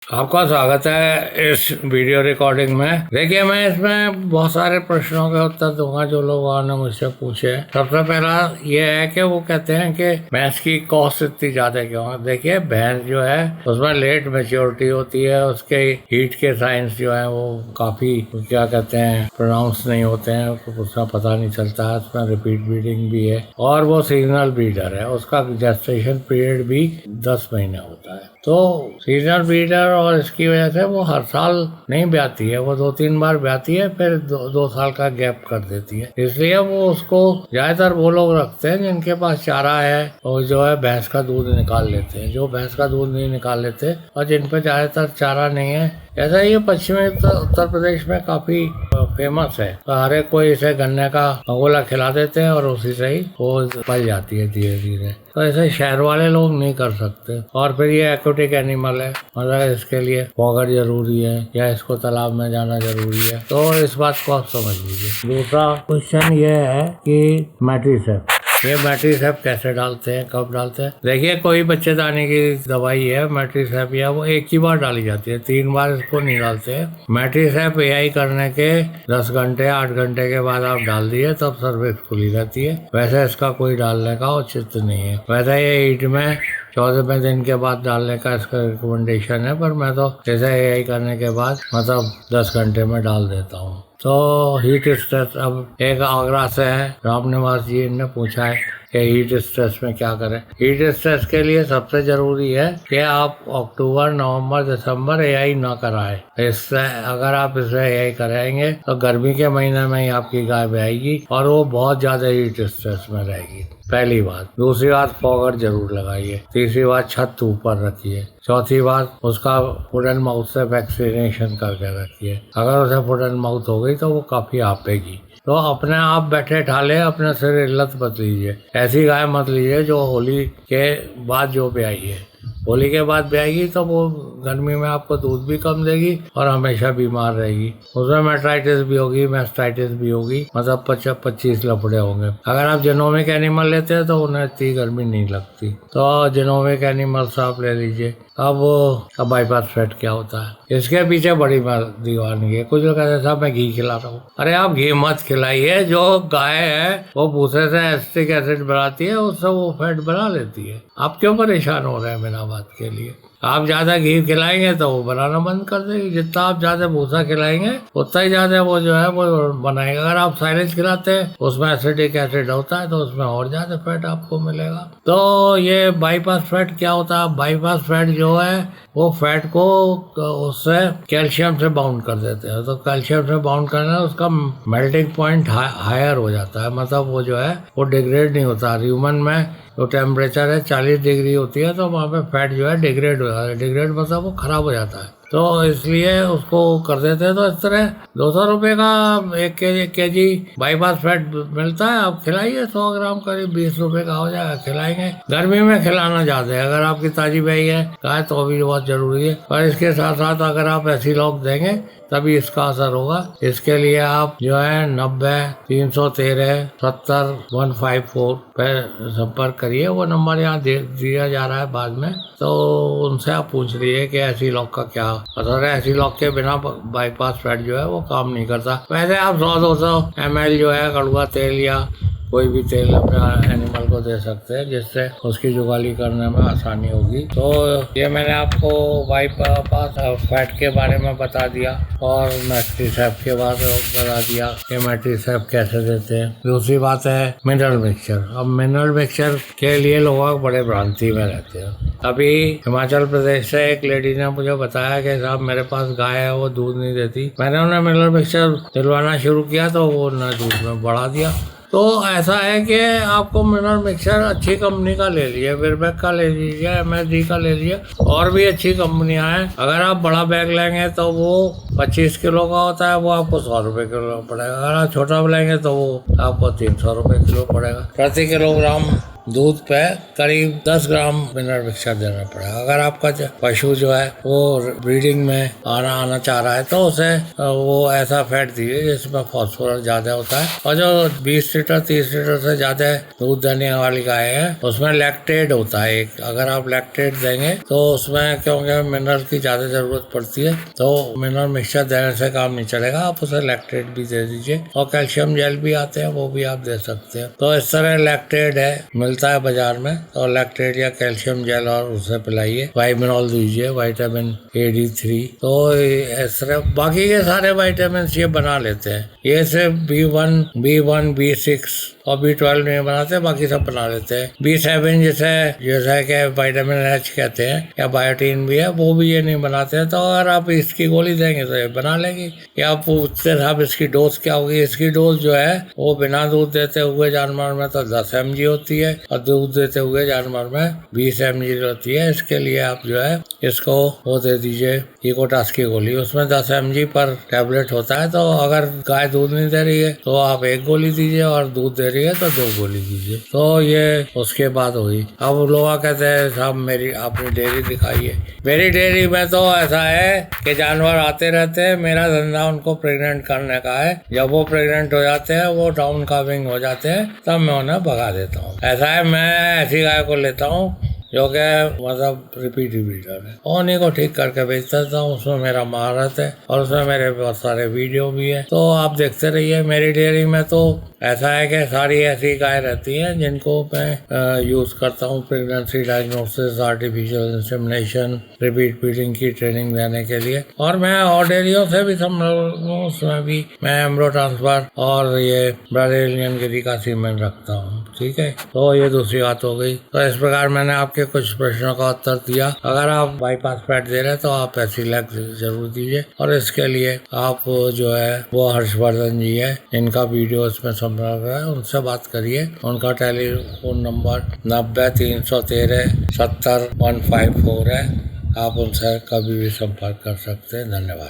आपका स्वागत है इस वीडियो रिकॉर्डिंग में। देखिए, मैं इसमें बहुत सारे प्रश्नों के उत्तर दूंगा जो लोगों ने मुझसे पूछे। सबसे पहला ये है कि वो कहते हैं कि भैंस की कॉस्ट इतनी ज्यादा क्यों है। देखिए, भैंस जो है उसमें लेट मैच्योरिटी होती है, उसके हीट के साइंस जो है वो काफी क्या कहते हैं प्रोनाउंस नहीं होते हैं, उसका पता नहीं चलता है। उसमें रिपीट ब्रीडिंग भी है और वो सीजनल ब्रीडर है। उसका जेस्टेशन पीरियड भी 10 महीने होता है। तो सीजनल ब्रीडर और इसकी वजह से वो हर साल नहीं ब्याती है, वो 2-3 बार ब्याती है, फिर 2 साल का गैप कर देती है। इसलिए वो उसको ज्यादातर वो लोग रखते हैं जिनके पास चारा है और जो है भैंस का दूध निकाल लेते हैं। जो भैंस का दूध नहीं निकाल लेते और जिन पे ज्यादातर चारा नहीं है, ऐसा ये पश्चिमी उत्तर प्रदेश में काफी फेमस है। तो हर एक कोई इसे गन्ने का मगोला खिला देते हैं और उसी से ही वो पल जाती है धीरे धीरे। तो ऐसे शहर वाले लोग नहीं कर सकते। और फिर ये एक्वेटिक एनिमल है, मतलब इसके लिए फॉगर जरूरी है या इसको तालाब में जाना जरूरी है। तो इस बात को आप समझ लीजिए। दूसरा क्वेश्चन ये है कि मैट्रिसेप, ये मैट्रिसेप कैसे डालते हैं, कब डालते हैं। देखिए, कोई बच्चेदानी की दवाई है मैट्रिसेप, या वो एक ही बार डाली जाती है, 3 बार इसको नहीं डालते हैं। मैट्रिसेप एआई करने के 10 घंटे 8 घंटे के बाद आप डाल दिए तब सर्विक्स खुली रहती है। वैसे इसका कोई डालने का उचित नहीं है। वैसे ये हीट में 14वें दिन के बाद डालने का इसका रिकमेंडेशन है, पर मैं तो जैसे एआई करने के बाद मतलब 10 घंटे में डाल देता हूँ। तो हीट स्ट्रेस, अब एक आगरा से है राम निवास जी, इनने पूछा है कि हीट स्ट्रेस में क्या करें। हीट स्ट्रेस के लिए सबसे जरूरी है कि आप अक्टूबर नवंबर दिसंबर एआई ना कराएं। इससे अगर आप इसे एआई कराएंगे तो गर्मी के महीने में ही आपकी गाय ब्याएगी और वो बहुत ज्यादा हीट स्ट्रेस में रहेगी। पहली बात। दूसरी बात, फॉगर जरूर लगाइए। तीसरी बात, छत ऊपर रखिए। चौथी बात, उसका फुट एंड माउथ से वैक्सीनेशन करके रखिए। अगर उसे फुट एंड माउथ हो गई तो वो काफी आपेगी। तो अपने आप बैठे ठाले अपने सिर इल्लत मत लीजिए। ऐसी गाय मत लीजिए जो होली के बाद जो ब्याई है। होली के बाद ब्याएगी तो वो गर्मी में आपको दूध भी कम देगी और हमेशा बीमार रहेगी। उसमें मेट्राइटिस भी होगी, मैस्टाइटिस भी होगी, मतलब 25 लफड़े होंगे। अगर आप जेनोमिक एनिमल लेते हैं तो उन्हें इतनी गर्मी नहीं लगती। तो जेनोमिक एनिमल्स आप ले लीजिए। अब बाईपास फैट क्या होता है, इसके पीछे बड़ी दीवानगी है। कुछ लोग कहते हैं साहब मैं घी खिला रहा हूँ। अरे आप घी मत खिलाइए। जो गाय है वो भूसे से एसिटिक एसिड बनाती है, उससे वो फैट बना लेती है। आप क्यों परेशान हो रहे हैं बिना बात के लिए। आप ज्यादा घी खिलाएंगे तो वो बनाना बंद कर देगी। जितना आप ज्यादा भूसा खिलाएंगे उतना ही ज्यादा वो जो है वो बनाएगा। अगर आप साइलेज खिलाते हैं उसमें एसिडिक एसिड होता है तो उसमें और ज्यादा फैट आपको मिलेगा। तो ये बाईपास फैट क्या होता है। बाईपास फैट जो है वो फैट को उससे कैल्शियम से बाउंड कर देते हैं। तो कैल्शियम से बाउंड करना उसका मेल्टिंग पॉइंट हायर हो जाता है, मतलब वो जो है वो डिग्रेड नहीं होता। ह्यूमन में तो टेम्परेचर है 40 डिग्री होती है तो वहाँ पे फैट जो है डिग्रेड हो जाता है। डिग्रेड मतलब वो खराब हो जाता है। तो इसलिए उसको कर देते हैं। तो इस तरह 200 रुपये का 1 केजी बाईपास फैट मिलता है। आप खिलाइए 100 ग्राम करीब 20 रुपये का हो जाएगा। खिलाएंगे। गर्मी में खिलाना चाहते हैं अगर आपकी ताजी ब्याई है गाय तो भी बहुत जरूरी है। पर इसके साथ साथ अगर आप ऐसी लॉक देंगे तभी इसका असर होगा। इसके लिए आप जो है 90 313 70 154 पे संपर्क करिए। वो नंबर यहाँ दिया जा रहा है बाद में, तो उनसे आप पूछ लीजिए कि ऐसी लॉक का क्या असर है। ऐसी लॉक के बिना बाईपास फैट जो है वो काम नहीं करता। वैसे आप 100-200 ml जो है कड़वा तेल या कोई भी तेल अपने एनिमल को दे सकते हैं जिससे उसकी जुगाली करने में आसानी होगी। तो ये मैंने आपको बाईपास फैट के बारे में बता दिया और मैट्रिसेप के बारे में बता दिया कि मैट्रिसेप कैसे देते हैं। दूसरी बात है मिनरल मिक्सचर। अब मिनरल मिक्सचर के लिए लोग बड़े भ्रांति में रहते हैं। अभी हिमाचल प्रदेश से एक लेडी ने मुझे बताया कि साहब मेरे पास गाय है वो दूध नहीं देती। मैंने उन्हें मिनरल मिक्सचर दिलवाना शुरू किया तो वो उन्हें दूध में बढ़ा दिया। तो ऐसा है कि आपको मिनरल मिक्सचर अच्छी कंपनी का ले लीजिए, विरबैक का ले लीजिए, MSD का ले लीजिए, और भी अच्छी कंपनियां हैं। अगर आप बड़ा बैग लेंगे तो वो 25 किलो का होता है, वो आपको 100 रुपये किलो पड़ेगा। अगर आप छोटा लेंगे तो वो आपको 300 रुपये किलो पड़ेगा। प्रति किलोग्राम दूध पे करीब 10 ग्राम मिनरल मिक्सचर देना पड़ेगा। अगर आपका पशु जो है वो ब्रीडिंग में आना चाह रहा है तो उसे वो ऐसा फैट दीजिए जिसमें फास्फोरस ज्यादा होता है। और जो 20 लीटर 30 लीटर से ज्यादा दूध देने वाली गाय है उसमें लैक्टेट होता है एक। अगर आप लैक्टेट देंगे तो उसमें क्योंकि मिनरल की ज्यादा जरूरत पड़ती है तो मिनरल मिक्सचर देने से काम नहीं चलेगा, आप उसे लैक्टेट भी दे दीजिए। और कैल्शियम जेल भी आते हैं वो भी आप दे सकते हैं। तो इस तरह लैक्टेट है मिलता है बाजार में, और लैक्टेट या कैल्शियम जेल और उसे पिलाइए। वाइमिनॉल दीजिए, विटामिन AD3। तो इस तरह बाकी के सारे विटामिन ये बना लेते हैं। ये सिर्फ B1, B6 और B12 नहीं बनाते, बाकी सब बना लेते हैं। B7 जैसे कि विटामिन H कहते हैं या बायोटीन भी है, वो भी ये नहीं बनाते हैं। तो अगर आप इसकी गोली देंगे तो ये बना लेंगे। या आप पूछते साहब इसकी डोज क्या होगी? इसकी डोज जो है वो बिना दूध देते हुए जानवर में तो 10 mg होती है और दूध देते हुए जानवर में 20 mg होती है। इसके लिए आप जो है इसको वो दे दीजिए इकोटास की गोली, उसमें 10 mg पर टैबलेट होता है। तो अगर गाय दूध नहीं दे रही है तो आप एक गोली दीजिए, और दूध दे रही है तो 2 गोली दीजिए। तो ये उसके बाद हुई। अब लोग कहते हैं साहब मेरी आपने डेयरी दिखाई है। मेरी डेयरी में तो ऐसा है कि जानवर आते रहते हैं, मेरा धंधा उनको प्रेग्नेंट करने का है। जब वो प्रेग्नेंट हो जाते हैं, वो डाउन काविंग हो जाते हैं, तब मैं उन्हें भगा देता हूँ। ऐसा है, मैं ऐसी गाय को लेता हूँ जो कि मतलब रिपीटर है, उन्हीं को ठीक करके बेच देता हूँ। उसमें मेरा महारत है और उसमें मेरे बहुत सारे वीडियो भी है। तो आप देखते रहिए। मेरी डेयरी में तो ऐसा है कि सारी ऐसी गाय रहती हैं जिनको मैं यूज करता हूँ pregnancy diagnosis, artificial insemination, repeat breeding की ट्रेनिंग देने के लिए। और मैं और डेयरियों से भी संभालूँ, उसमें भी मैं एम्ब्रो ट्रांसफर और ये ब्राजीलियन गिरी का सीमेन रखता हूँ। ठीक है, तो ये दूसरी बात हो गई। तो इस प्रकार मैंने आपके कुछ प्रश्नों का उत्तर दिया। अगर आप बाईपास फैट दे रहे हैं तो आप ऐसी लैग जरूर दीजिए। और इसके लिए आप जो है वो हर्षवर्धन जी है, इनका वीडियो इसमें संपर्क है, उनसे बात करिए। उनका टेलीफोन नंबर 90-313-70-154 है। आप उनसे कभी भी संपर्क कर सकते हैं। धन्यवाद।